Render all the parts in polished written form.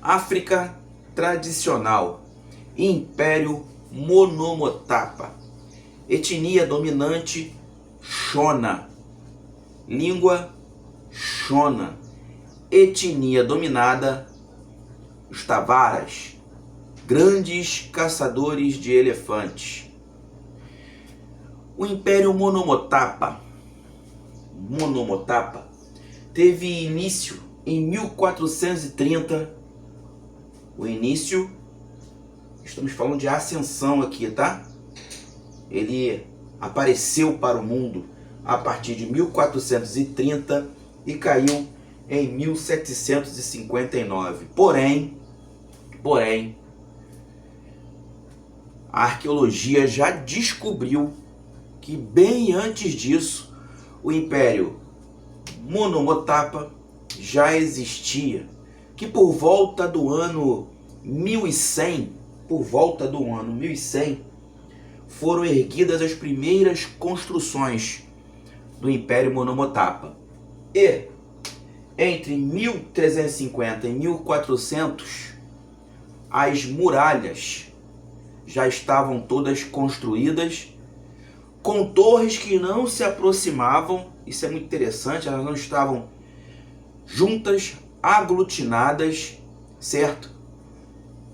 África tradicional, Império Monomotapa, etnia dominante Shona, língua Shona, etnia dominada os Tavaras, grandes caçadores de elefantes. O Império Monomotapa teve início em 1430. O início, estamos falando de ascensão aqui, tá? Ele apareceu para o mundo a partir de 1430 e caiu em 1759. Porém, a arqueologia já descobriu que bem antes disso o Império Monomotapa já existia, que por volta do ano 1100, foram erguidas as primeiras construções do Império Monomotapa. E entre 1350 e 1400, as muralhas já estavam todas construídas, com torres que não se aproximavam. Isso é muito interessante, elas não estavam juntas, aglutinadas, certo?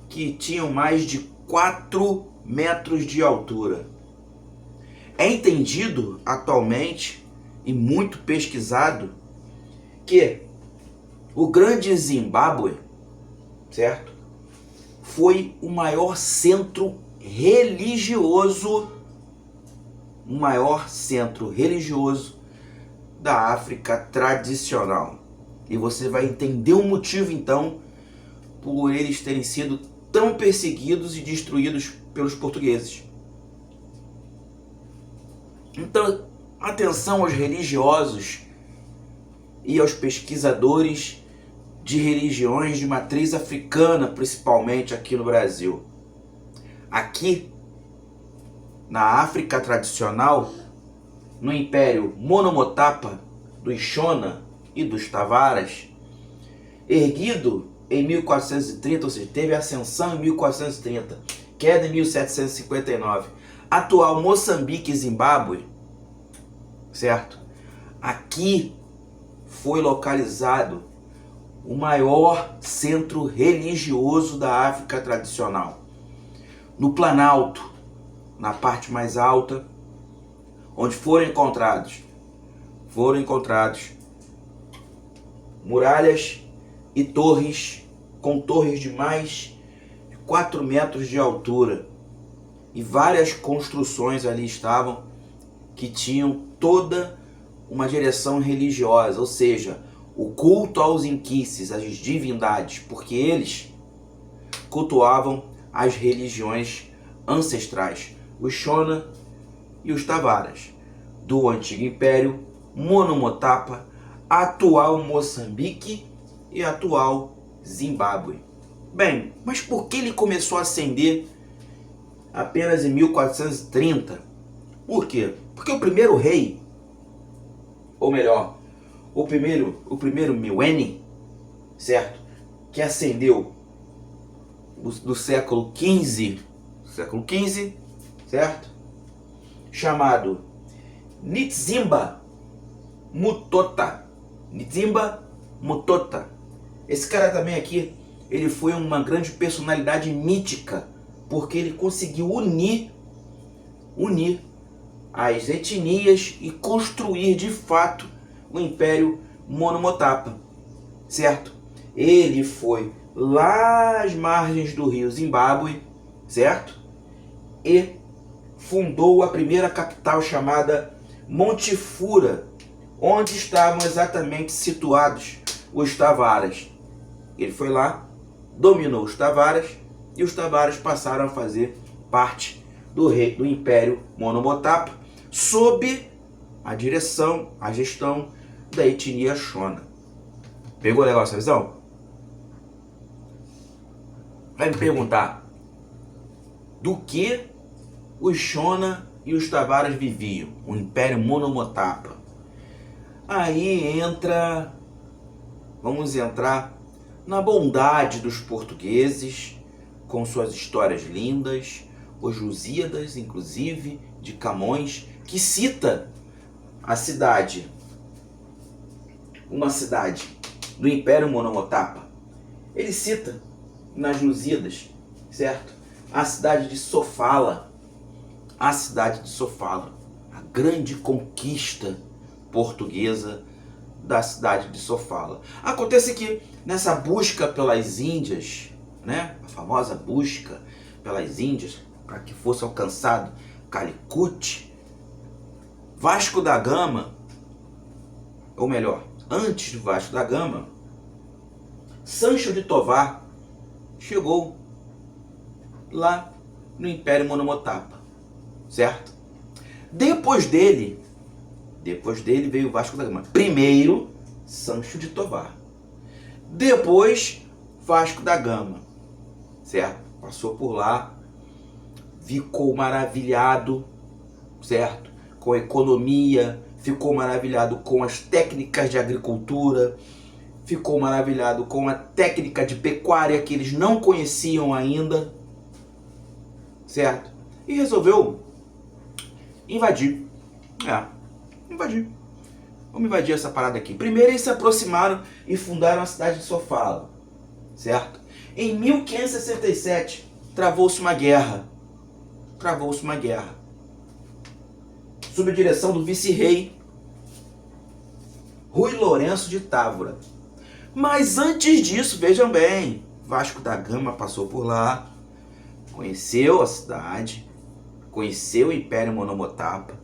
Que tinham mais de 4 metros de altura. É entendido atualmente e muito pesquisado que o Grande Zimbábue, certo, foi o maior centro religioso, da África tradicional. E você vai entender o motivo então por eles terem sido tão perseguidos e destruídos pelos portugueses. Então, atenção aos religiosos e aos pesquisadores de religiões de matriz africana, principalmente aqui no Brasil. Aqui, na África tradicional, no Império Monomotapa, dos Shona e dos Tavaras, erguido em 1430, ou seja, teve ascensão em 1430, queda em 1759, atual Moçambique e Zimbábue, certo? Aqui foi localizado o maior centro religioso da África tradicional. No Planalto, na parte mais alta, onde foram encontrados muralhas e torres, com torres de mais de 4 metros de altura. E várias construções ali estavam que tinham toda uma direção religiosa, ou seja, o culto aos inquices, às divindades, porque eles cultuavam as religiões ancestrais, os Shona e os Tavaras, do antigo Império Monomotapa, atual Moçambique e atual Zimbábue. Bem, mas por que ele começou a ascender apenas em 1430? Por quê? Porque o primeiro rei, ou melhor, o primeiro Mwené, certo? Que ascendeu do século XV, certo? Chamado Ntsimba Mutota. Esse cara também aqui, ele foi uma grande personalidade mítica, porque ele conseguiu unir as etnias e construir de fato o Império Monomotapa, certo? Ele foi lá às margens do rio Zimbábue, certo? E fundou a primeira capital chamada Montephora, onde estavam exatamente situados os Tavaras. Ele foi lá, dominou os Tavaras, e os Tavaras passaram a fazer parte do Império Monomotapa, sob a direção, a gestão da etnia Shona. Pegou legal essa visão? Vai me perguntar do que os Shona e os Tavaras viviam, o Império Monomotapa. Aí vamos entrar na bondade dos portugueses, com suas histórias lindas, os Lusíadas, inclusive, de Camões, que cita a cidade, uma cidade do Império Monomotapa. Ele cita nas Lusíadas, certo? A cidade de Sofala, a cidade de Sofala, a grande conquista portuguesa da cidade de Sofala. Acontece que nessa busca pelas Índias, né, a famosa busca pelas Índias, para que fosse alcançado Calicut, Vasco da Gama, ou melhor, antes do Vasco da Gama, Sancho de Tovar chegou lá no Império Monomotapa, certo? Depois dele veio Vasco da Gama. Primeiro, Sancho de Tovar. Depois, Vasco da Gama, certo? Passou por lá, ficou maravilhado, certo? Com a economia, ficou maravilhado com as técnicas de agricultura, ficou maravilhado com a técnica de pecuária que eles não conheciam ainda, certo? E resolveu invadir. Invadir. Vamos invadir essa parada aqui. Primeiro eles se aproximaram e fundaram a cidade de Sofala, certo? Em 1567 travou-se uma guerra. Sob a direção do vice-rei Rui Lourenço de Távora. Mas antes disso, vejam bem, Vasco da Gama passou por lá, conheceu a cidade, conheceu o Império Monomotapa,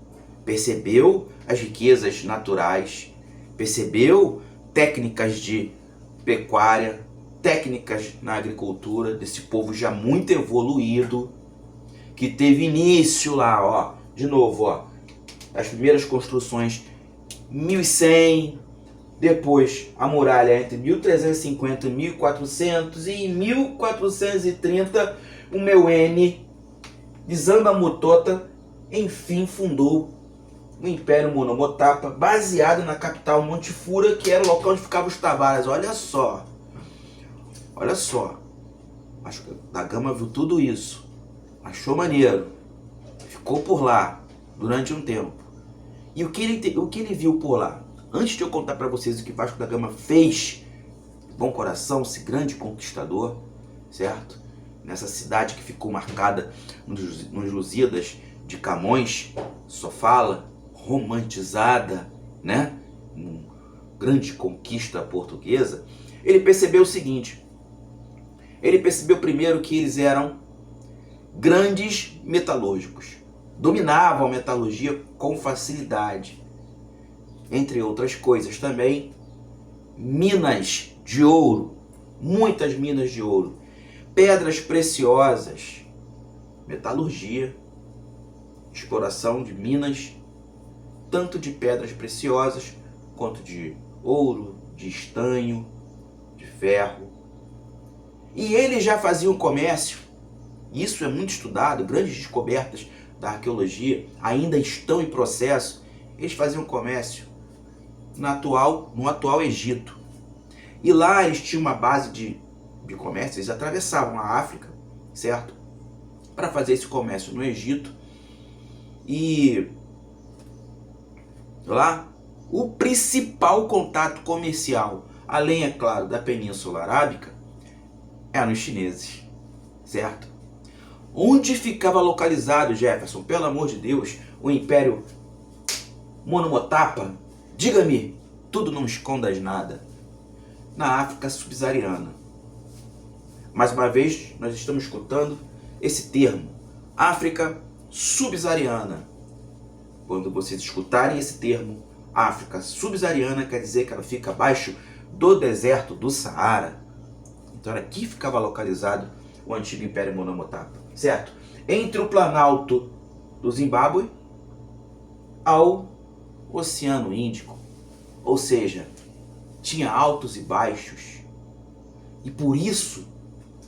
percebeu as riquezas naturais, percebeu técnicas de pecuária, técnicas na agricultura desse povo já muito evoluído, que teve início lá, ó, de novo, ó, as primeiras construções 1100, depois a muralha entre 1350 e 1400, e em 1430 o Meuene de Zambamutota enfim fundou o Império Monomotapa, baseado na capital Monte Fura, que era o local onde ficavam os Tavares. Olha só, Vasco da Gama viu tudo isso, achou maneiro, ficou por lá durante um tempo. E o que ele viu por lá? Antes de eu contar para vocês o que Vasco da Gama fez, bom coração, esse grande conquistador, certo? Nessa cidade que ficou marcada nos Lusíadas de Camões, Sofala, romantizada, né? Uma grande conquista portuguesa. Ele percebeu o seguinte: ele percebeu primeiro que eles eram grandes metalúrgicos, dominavam a metalurgia com facilidade. Entre outras coisas também, minas de ouro, muitas minas de ouro, pedras preciosas, metalurgia, exploração de minas, tanto de pedras preciosas quanto de ouro, de estanho, de ferro. E eles já faziam comércio, isso é muito estudado, grandes descobertas da arqueologia ainda estão em processo. Eles faziam comércio no atual Egito. E lá eles tinham uma base de comércio, eles atravessavam a África, certo? Para fazer esse comércio no Egito. E lá, o principal contato comercial, além, é claro, da Península Arábica, eram os chineses, certo? Onde ficava localizado, Jefferson, pelo amor de Deus, o Império Monomotapa? Diga-me, tudo, não escondas nada. Na África subsaariana. Mais uma vez, nós estamos escutando esse termo, África subsaariana. Quando vocês escutarem esse termo, África subsaariana, quer dizer que ela fica abaixo do deserto do Saara. Então aqui ficava localizado o antigo Império Monomotapa, certo? Entre o Planalto do Zimbábue ao Oceano Índico. Ou seja, tinha altos e baixos. E por isso,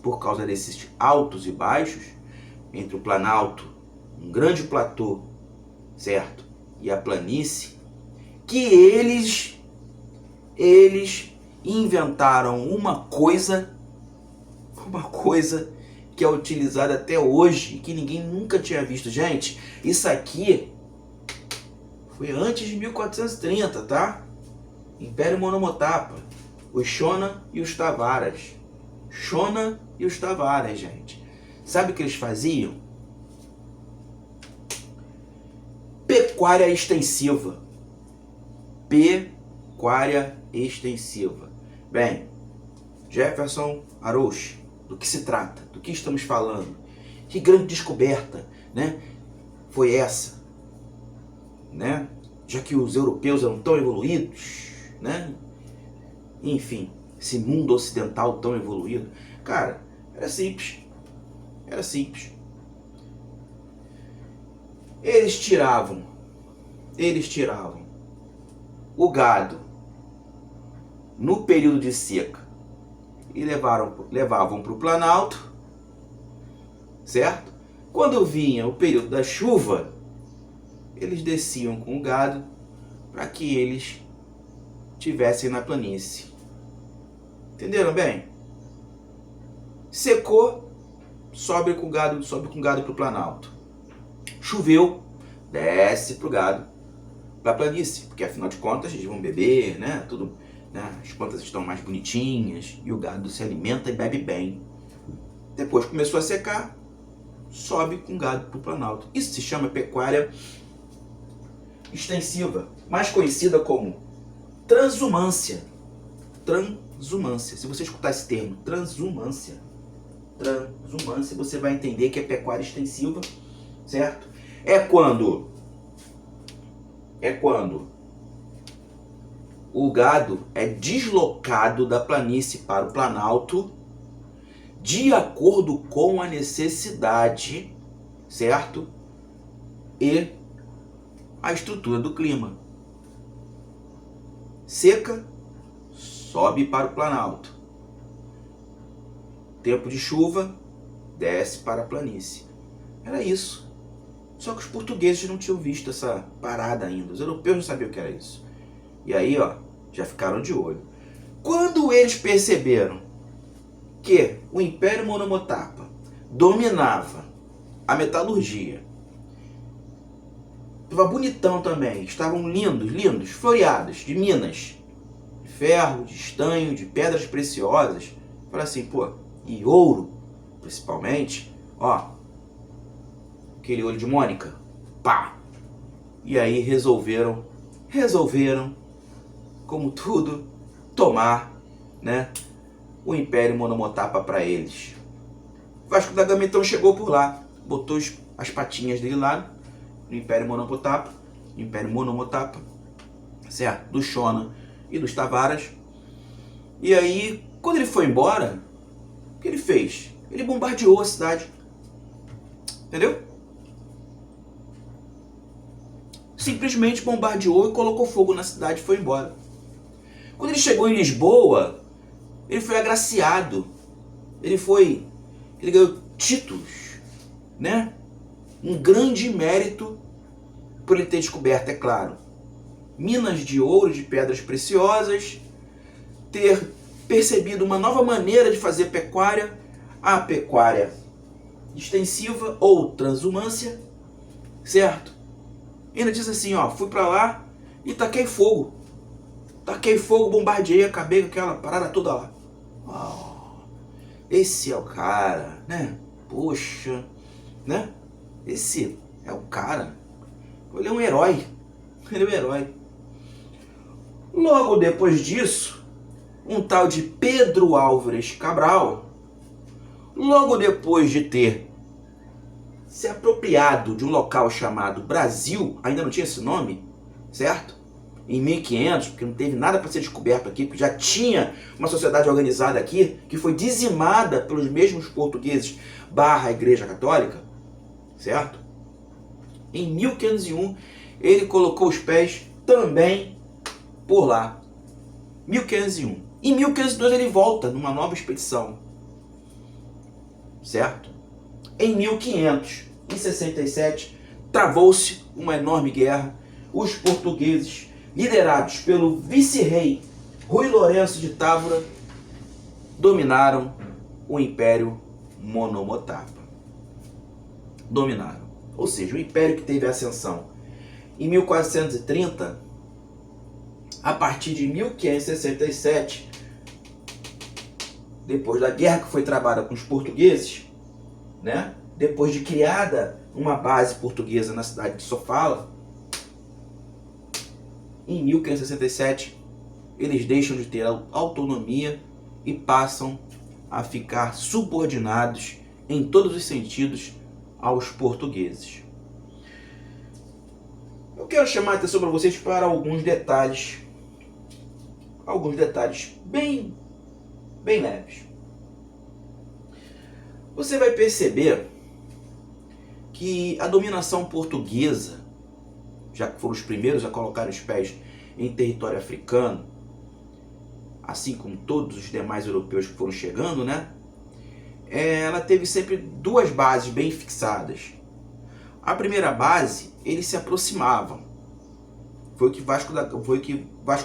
por causa desses altos e baixos, entre o Planalto, um grande platô, certo? E a planície, que eles inventaram uma coisa que é utilizada até hoje e que ninguém nunca tinha visto. Gente, isso aqui foi antes de 1430, tá? Império Monomotapa, os Shona e os Tavaras. Shona e os Tavaras, gente. Sabe o que eles faziam? Pecuária extensiva. Pecuária extensiva. Bem, Jefferson Arouche, do que se trata? Do que estamos falando? Que grande descoberta, né, foi essa? Né? Já que os europeus eram tão evoluídos, né? Enfim, esse mundo ocidental tão evoluído. Cara, era simples. Era simples. Eles tiravam o gado no período de seca e levavam para o Planalto, certo? Quando vinha o período da chuva, eles desciam com o gado para que eles tivessem na planície. Entenderam bem? Secou, sobe com o gado para o Planalto. Choveu, desce para o gado para a planície, porque afinal de contas eles vão beber, né? Tudo, né? As plantas estão mais bonitinhas e o gado se alimenta e bebe bem. Depois começou a secar, sobe com o gado para o Planalto. Isso se chama pecuária extensiva, mais conhecida como transhumância. Transhumância. Se você escutar esse termo, transhumância, você vai entender que é pecuária extensiva, certo? É quando o gado é deslocado da planície para o Planalto de acordo com a necessidade, certo? E a estrutura do clima. Seca, sobe para o Planalto. Tempo de chuva, desce para a planície. Era isso. Só que os portugueses não tinham visto essa parada ainda. Os europeus não sabiam o que era isso. E aí, ó, já ficaram de olho. Quando eles perceberam que o Império Monomotapa dominava a metalurgia, estava bonitão também, estavam lindos, floreados, de minas, de ferro, de estanho, de pedras preciosas. Fala assim, pô, e ouro, principalmente, ó, aquele olho de Mônica, pá! E aí resolveram, como tudo, tomar, né, o Império Monomotapa para eles. Vasco da Gama então chegou por lá, botou as patinhas dele lá no Império Monomotapa, certo? Do Shona e dos Tavaras. E aí, quando ele foi embora, o que ele fez? Ele bombardeou a cidade. Entendeu? Simplesmente bombardeou e colocou fogo na cidade e foi embora. Quando ele chegou em Lisboa, ele foi agraciado. Ele ganhou títulos, né? Um grande mérito por ele ter descoberto, é claro, minas de ouro, de pedras preciosas, ter percebido uma nova maneira de fazer pecuária, a pecuária extensiva ou transhumância, certo? E ainda diz assim, ó, fui pra lá e taquei fogo, bombardeei, acabei com aquela parada toda lá. Oh, esse é o cara, né? Poxa, né? Esse é o cara. Ele é um herói. Logo depois disso, um tal de Pedro Álvares Cabral, logo depois de ter se apropriado de um local chamado Brasil, ainda não tinha esse nome, certo? Em 1500, porque não teve nada para ser descoberto aqui, porque já tinha uma sociedade organizada aqui, que foi dizimada pelos mesmos portugueses / Igreja Católica, certo? Em 1501, ele colocou os pés também por lá. 1501. Em 1502 ele volta numa nova expedição, certo? Em 1567, travou-se uma enorme guerra. Os portugueses, liderados pelo vice-rei Rui Lourenço de Távora dominaram o Império Monomotapa. Dominaram. Ou seja, o império que teve ascensão em 1430, a partir de 1567, depois da guerra que foi travada com os portugueses, né? Depois de criada uma base portuguesa na cidade de Sofala, em 1567 eles deixam de ter autonomia e passam a ficar subordinados em todos os sentidos aos portugueses. Eu quero chamar a atenção para vocês para alguns detalhes bem leves. Você vai perceber que a dominação portuguesa, já que foram os primeiros a colocar os pés em território africano, assim como todos os demais europeus que foram chegando, né? Ela teve sempre duas bases bem fixadas. A primeira base, eles se aproximavam. Foi o que Vasco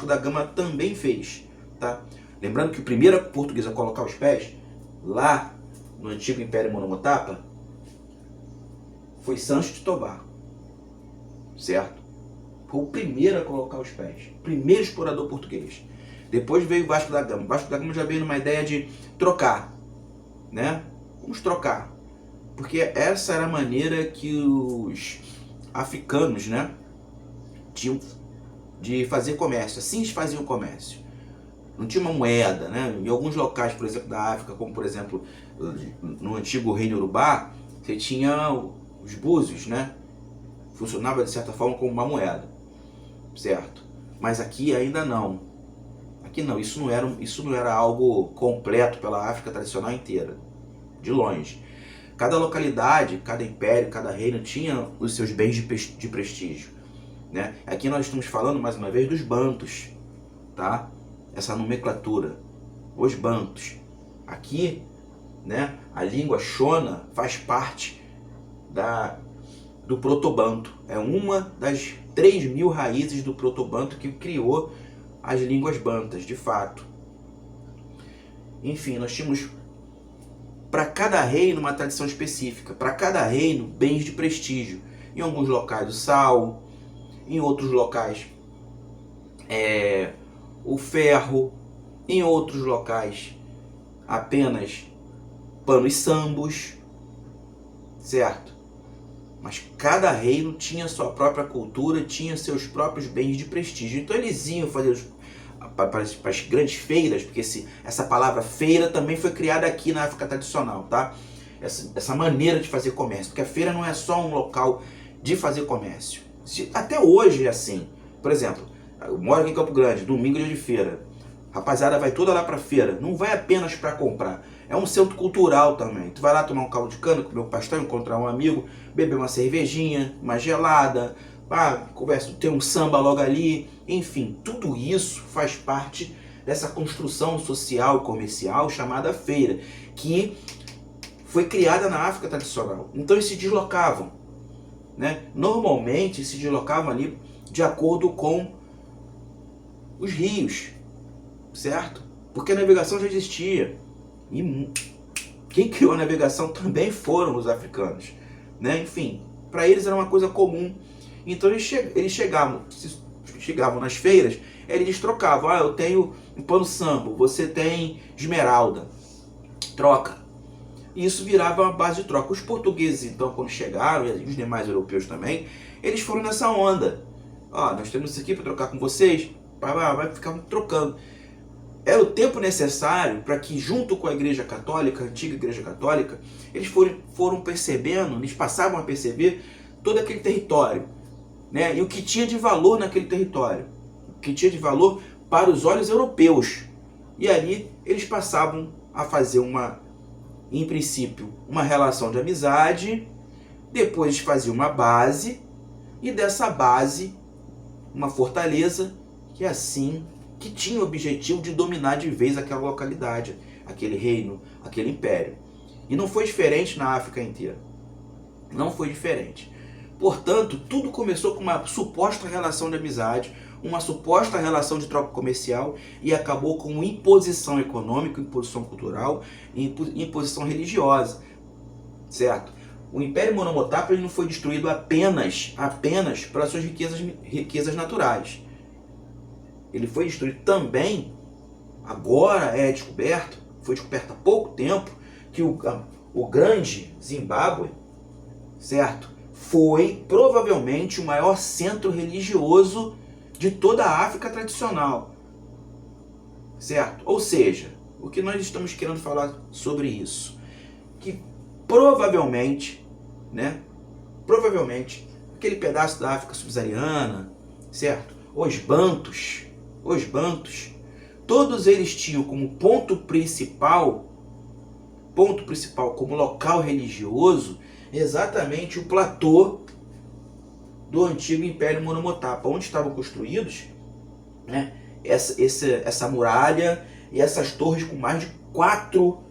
da Gama também fez, tá? Lembrando que o primeiro português a colocar os pés lá no antigo Império Monomotapa foi Sancho de Tobar, certo? Foi o primeiro a colocar os pés, primeiro explorador português. Depois veio Vasco da Gama. Vasco da Gama já veio numa ideia de trocar, né? Vamos trocar, porque essa era a maneira que os africanos, né, tinham de fazer comércio. Assim eles faziam comércio. Não tinha uma moeda, né? Em alguns locais, por exemplo, da África, como por exemplo no antigo Reino Urubá, você tinha os búzios, né? Funcionava de certa forma como uma moeda, certo? Mas aqui ainda não. Aqui não, isso não era algo completo pela África tradicional inteira, de longe. Cada localidade, cada império, cada reino tinha os seus bens de prestígio, né? Aqui nós estamos falando, mais uma vez, dos bantus, tá? Essa nomenclatura, os bantus. Aqui, né, a língua Shona faz parte do proto-banto. É uma das 3.000 raízes do proto-banto que criou as línguas bantas, de fato. Enfim, nós tínhamos para cada reino uma tradição específica, para cada reino bens de prestígio. Em alguns locais o sal, em outros locais o ferro, em outros locais apenas pano e sambos, certo? Mas cada reino tinha sua própria cultura, tinha seus próprios bens de prestígio. Então eles iam fazer para as grandes feiras, porque essa palavra feira também foi criada aqui na África tradicional, tá? Essa maneira de fazer comércio, porque a feira não é só um local de fazer comércio. Até hoje é assim. Por exemplo, eu moro aqui em Campo Grande, domingo é dia de feira. Rapaziada vai toda lá pra feira, não vai apenas para comprar. É um centro cultural também. Tu vai lá tomar um caldo de cana, comer um pastel, encontrar um amigo, beber uma cervejinha, uma gelada, conversa, ter um samba logo ali. Enfim, tudo isso faz parte dessa construção social e comercial chamada feira, que foi criada na África tradicional. Então eles se deslocavam, né? Normalmente se deslocavam ali de acordo com os rios, certo? Porque a navegação já existia. E quem criou a navegação também foram os africanos, né? Enfim, para eles era uma coisa comum. Então eles chegavam nas feiras, eles trocavam. Eu tenho um pano sambo, você tem esmeralda, troca. E isso virava uma base de troca. Os portugueses, então, quando chegaram, e os demais europeus também, eles foram nessa onda. Nós temos isso aqui para trocar com vocês, vai ficar trocando. Era o tempo necessário para que, junto com a Igreja Católica, a antiga Igreja Católica, eles foram percebendo, eles passavam a perceber todo aquele território, né? E o que tinha de valor naquele território, o que tinha de valor para os olhos europeus. E ali eles passavam a fazer em princípio, uma relação de amizade, depois faziam uma base, e dessa base, uma fortaleza, que tinha o objetivo de dominar de vez aquela localidade, aquele reino, aquele império. E não foi diferente na África inteira. Não foi diferente. Portanto, tudo começou com uma suposta relação de amizade, uma suposta relação de troca comercial e acabou com imposição econômica, imposição cultural e imposição religiosa, certo? O Império Monomotapa ele não foi destruído apenas pelas suas riquezas naturais. Ele foi destruído também, agora foi descoberto há pouco tempo, que o grande Zimbábue, certo? Foi provavelmente o maior centro religioso de toda a África tradicional, certo? Ou seja, o que nós estamos querendo falar sobre isso? Que provavelmente, aquele pedaço da África subsaariana, certo? Os Bantus, todos eles tinham como ponto principal como local religioso, exatamente o platô do antigo Império Monomotapa, onde estavam construídos, né, essa muralha e essas torres com mais de 4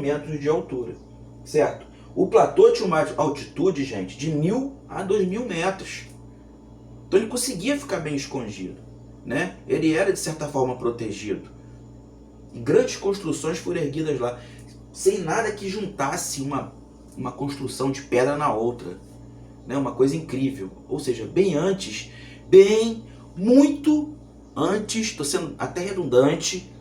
metros de altura, certo? O platô tinha uma altitude, gente, de 1.000 a 2.000 metros. Então ele conseguia ficar bem escondido, né? Ele era, de certa forma, protegido. E grandes construções foram erguidas lá, sem nada que juntasse uma construção de pedra na outra, né? Uma coisa incrível. Ou seja, muito antes, estou sendo até redundante,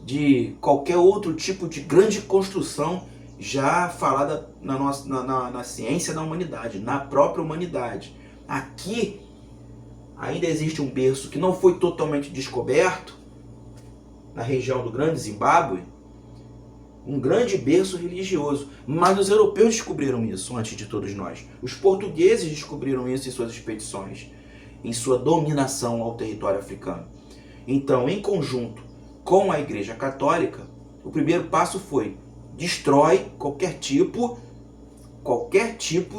de qualquer outro tipo de grande construção já falada na ciência da humanidade, na própria humanidade. Aqui ainda existe um berço que não foi totalmente descoberto, na região do Grande Zimbábue, um grande berço religioso. Mas os europeus descobriram isso antes de todos nós. Os portugueses descobriram isso em suas expedições, em sua dominação ao território africano. Então, em conjunto com a Igreja Católica, o primeiro passo foi: destrói qualquer tipo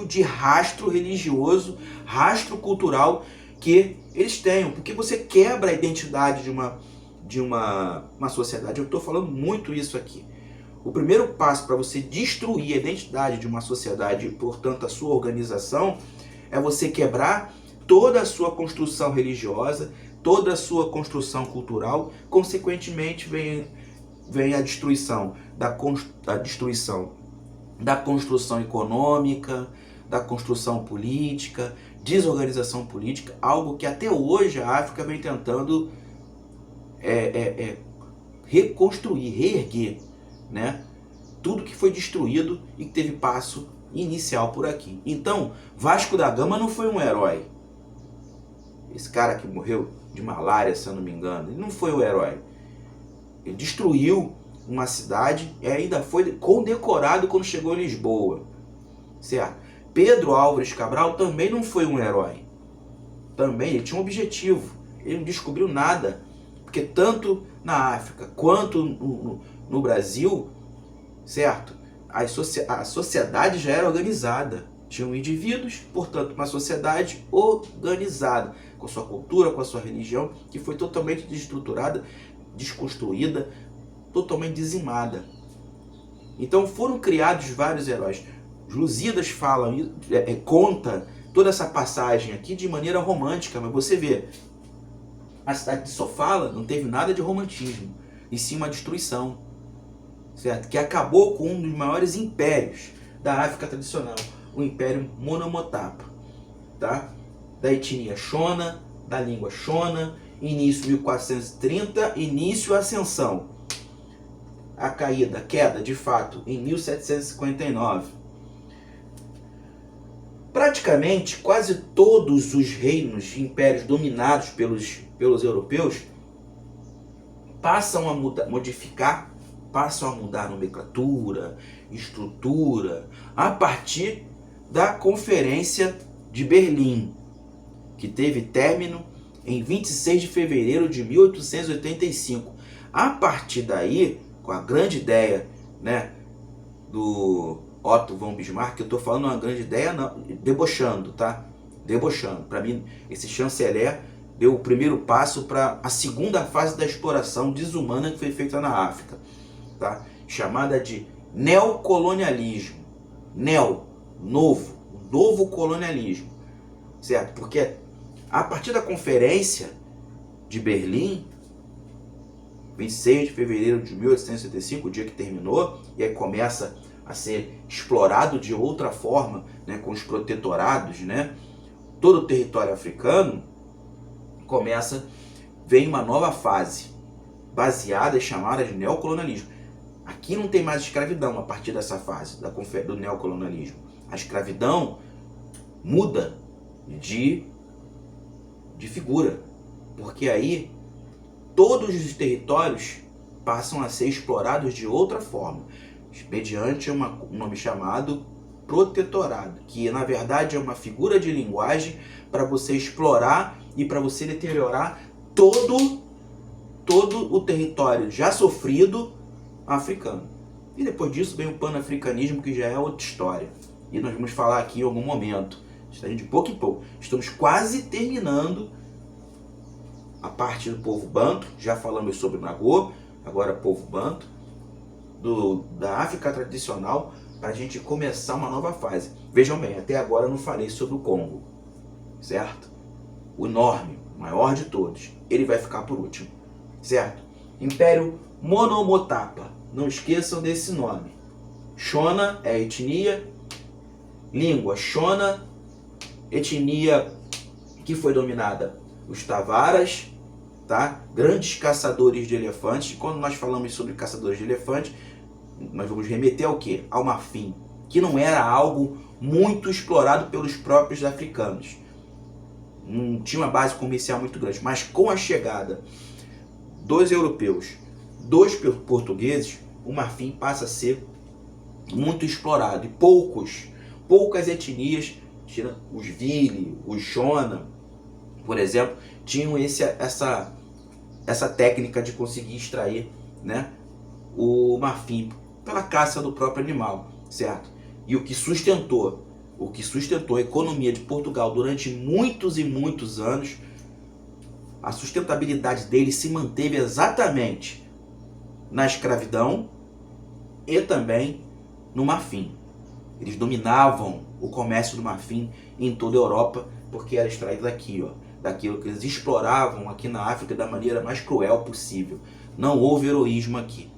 de rastro religioso, rastro cultural que eles tenham, porque você quebra a identidade de uma sociedade. Eu estou falando muito isso aqui. O primeiro passo para você destruir a identidade de uma sociedade e, portanto, a sua organização, é você quebrar toda a sua construção religiosa, toda a sua construção cultural. Consequentemente, vem a destruição da construção econômica, da construção política, desorganização política, algo que até hoje a África vem tentando reconstruir, reerguer, né? Tudo que foi destruído e que teve passo inicial por aqui. Então, Vasco da Gama não foi um herói. Esse cara que morreu de malária, se eu não me engano, ele não foi um herói. Ele destruiu uma cidade e ainda foi condecorado quando chegou em Lisboa, certo? Pedro Álvares Cabral também não foi um herói. Também ele tinha um objetivo. Ele não descobriu nada, porque tanto na África quanto no Brasil, certo? A sociedade já era organizada. Tinham indivíduos, portanto, uma sociedade organizada, com sua cultura, com a sua religião, que foi totalmente desestruturada, desconstruída, totalmente dizimada. Então foram criados vários heróis. Lusíadas conta toda essa passagem aqui de maneira romântica, mas você vê, a cidade de Sofala não teve nada de romantismo, e sim uma destruição, certo? Que acabou com um dos maiores impérios da África tradicional, o Império Monomotapa, tá? Da etnia Shona, da língua Shona, início 1430, início ascensão. A queda de fato em 1759. Praticamente quase todos os reinos e impérios dominados pelos europeus passam a modificar, passam a mudar a nomenclatura, estrutura, a partir da Conferência de Berlim, que teve término em 26 de fevereiro de 1885. A partir daí, com a grande ideia, né, do Otto von Bismarck, que eu estou falando uma grande ideia, não, debochando, tá? Debochando. Para mim, esse chanceler deu o primeiro passo para a segunda fase da exploração desumana que foi feita na África, tá? Chamada de neocolonialismo. Novo colonialismo, certo? Porque A partir da Conferência de Berlim, 26 de fevereiro de 1865, o dia que terminou, e aí começa a ser explorado de outra forma, né, com os protetorados, né, todo o território africano, vem uma nova fase, baseada e chamada de neocolonialismo. Aqui não tem mais escravidão a partir dessa fase do neocolonialismo. A escravidão muda de figura, porque aí todos os territórios passam a ser explorados de outra forma, mediante um nome chamado protetorado, que na verdade é uma figura de linguagem para você explorar e para você deteriorar todo o território já sofrido africano. E depois disso vem o panafricanismo, que já é outra história. E nós vamos falar aqui em algum momento, de pouco em pouco. Estamos quase terminando a parte do povo banto, já falamos sobre Nagô, agora povo banto, da África tradicional, para a gente começar uma nova fase. Vejam bem, até agora eu não falei sobre o Congo, certo? O enorme, maior de todos, ele vai ficar por último, certo? Império Monomotapa, não esqueçam desse nome. Shona é etnia, língua Shona, etnia que foi dominada os Tavaras, tá? Grandes caçadores de elefantes. Quando nós falamos sobre caçadores de elefantes, nós vamos remeter ao quê? Ao marfim, que não era algo muito explorado pelos próprios africanos. Não tinha uma base comercial muito grande, mas com a chegada dos europeus, dos portugueses, o marfim passa a ser muito explorado. E poucas etnias, os Vili, os Shona, por exemplo, tinham essa técnica de conseguir extrair, né, o marfim pela caça do próprio animal, certo? E o que sustentou a economia de Portugal durante muitos e muitos anos, a sustentabilidade dele se manteve exatamente na escravidão e também no marfim. Eles dominavam o comércio do marfim em toda a Europa, porque era extraído daqui, ó, daquilo que eles exploravam aqui na África da maneira mais cruel possível. Não houve heroísmo aqui.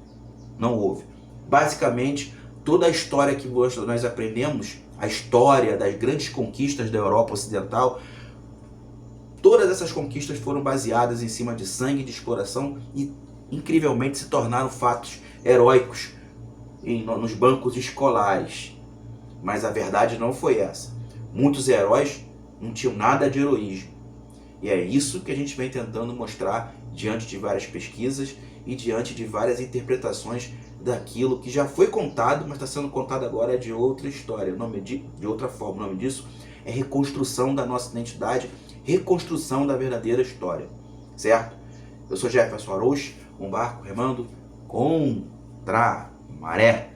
Não houve. Basicamente, toda a história que nós aprendemos, a história das grandes conquistas da Europa Ocidental, todas essas conquistas foram baseadas em cima de sangue, de exploração e, incrivelmente, se tornaram fatos heróicos nos bancos escolares. Mas a verdade não foi essa. Muitos heróis não tinham nada de heroísmo. E é isso que a gente vem tentando mostrar diante de várias pesquisas e diante de várias interpretações daquilo que já foi contado, mas está sendo contado agora de outra história, de outra forma. O nome disso é reconstrução da nossa identidade, reconstrução da verdadeira história, certo? Eu sou Jefferson Arouche, um barco remando contra a maré.